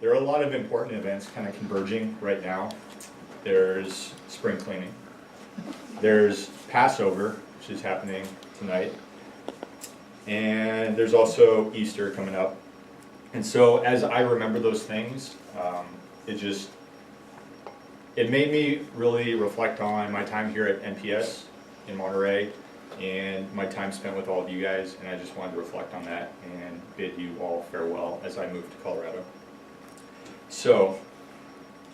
there are a lot of important events kind of converging right now. There's spring cleaning. There's Passover, which is happening tonight. And there's also Easter coming up. And so as I remember those things, it made me really reflect on my time here at NPS in Monterey and my time spent with all of you guys, and I just wanted to reflect on that and bid you all farewell as I move to Colorado. So,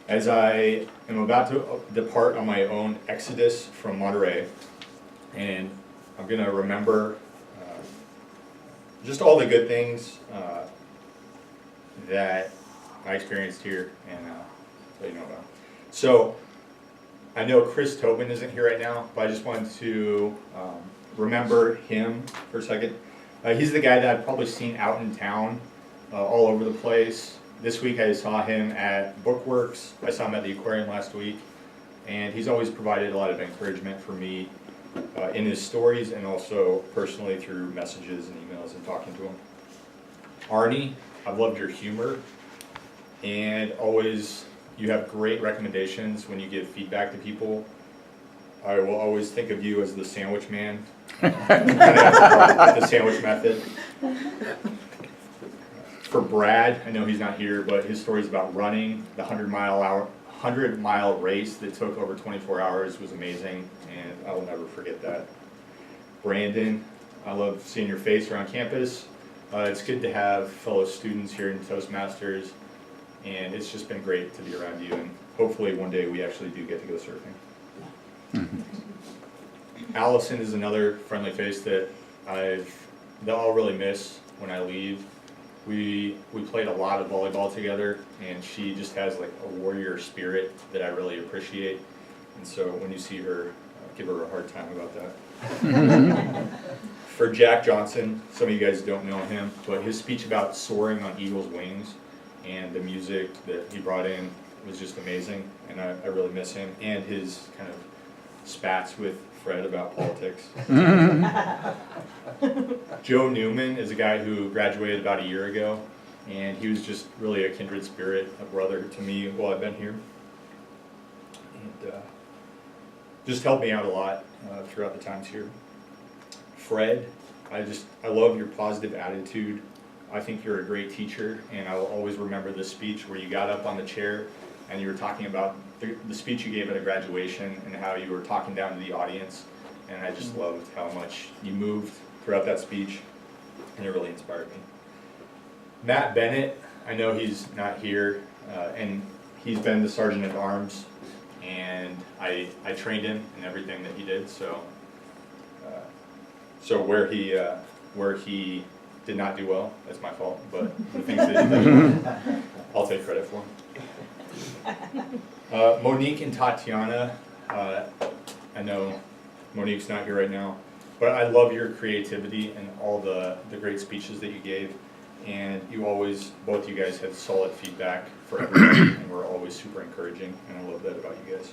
as I am about to depart on my own exodus from Monterey, and I'm going to remember just all the good things that I experienced here and let you know about. So, I know Chris Tobin isn't here right now, but I just wanted to remember him for a second. He's the guy that I've probably seen out in town all over the place. This week I saw him at Bookworks. I saw him at the aquarium last week. And he's always provided a lot of encouragement for me in his stories and also personally through messages and emails and talking to him. Arnie, I've loved your humor and always you have great recommendations when you give feedback to people. I will always think of you as the sandwich man, the sandwich method. For Brad, I know he's not here, but his stories about running the 100-mile race that took over 24 hours was amazing, and I will never forget that. Brandon, I love seeing your face around campus. It's good to have fellow students here in Toastmasters, and it's just been great to be around you, and hopefully one day we actually do get to go surfing. Allison is another friendly face that I'll really miss when I leave. We played a lot of volleyball together, and she just has like a warrior spirit that I really appreciate. And so when you see her, give her a hard time about that. For Jack Johnson, some of you guys don't know him, but his speech about soaring on eagle's wings and the music that he brought in was just amazing, and I really miss him, and his kind of spats with Fred about politics. Joe Newman is a guy who graduated about a year ago, and he was just really a kindred spirit, a brother to me while I've been here. And just helped me out a lot throughout the times here. Fred, I love your positive attitude. I think you're a great teacher, and I will always remember this speech where you got up on the chair and you were talking about the speech you gave at a graduation and how you were talking down to the audience, and I just loved how much you moved throughout that speech, and it really inspired me. Matt Bennett, I know he's not here, and he's been the sergeant at arms, and I trained him in everything that he did, so where he did not do well, that's my fault, but the things that he did, I'll take credit for him. Monique and Tatiana, I know Monique's not here right now, but I love your creativity and all the great speeches that you gave, and both you guys had solid feedback for everybody, and were always super encouraging, and I love that about you guys.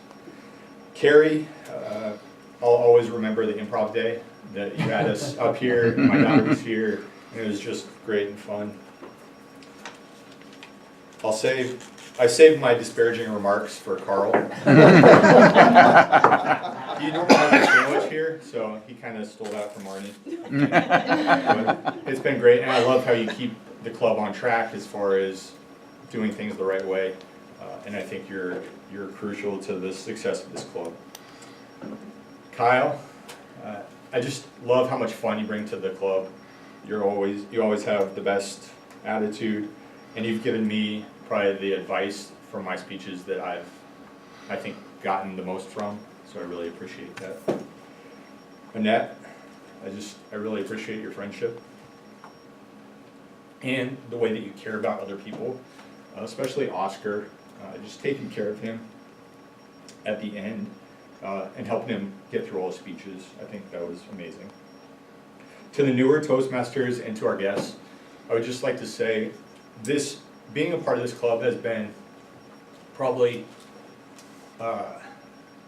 Carey, I'll always remember the improv day that you had us up here, and my daughter was here, and it was just great and fun. I saved my disparaging remarks for Carl. He normally has a sandwich here, so he kind of stole that from Arnie. But it's been great, and I love how you keep the club on track as far as doing things the right way, and I think you're crucial to the success of this club. Kyle, I just love how much fun you bring to the club. You always have the best attitude, and you've given me probably the advice from my speeches that I think gotten the most from, so I really appreciate that. Annette, I really appreciate your friendship and the way that you care about other people, especially Oscar, just taking care of him at the end and helping him get through all his speeches. I think that was amazing. To the newer Toastmasters and to our guests, I would just like to say being a part of this club has been probably,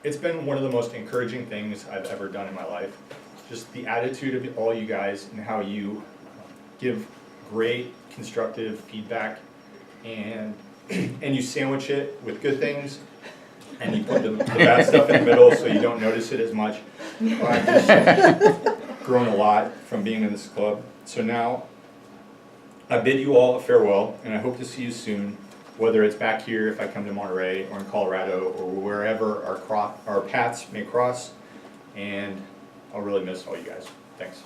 it's been one of the most encouraging things I've ever done in my life. Just the attitude of all you guys and how you give great constructive feedback, and and you sandwich it with good things, and you put the bad stuff in the middle so you don't notice it as much. Well, I've just grown a lot from being in this club. So now I bid you all a farewell, and I hope to see you soon, whether it's back here if I come to Monterey or in Colorado or wherever our paths may cross. And I'll really miss all you guys. Thanks.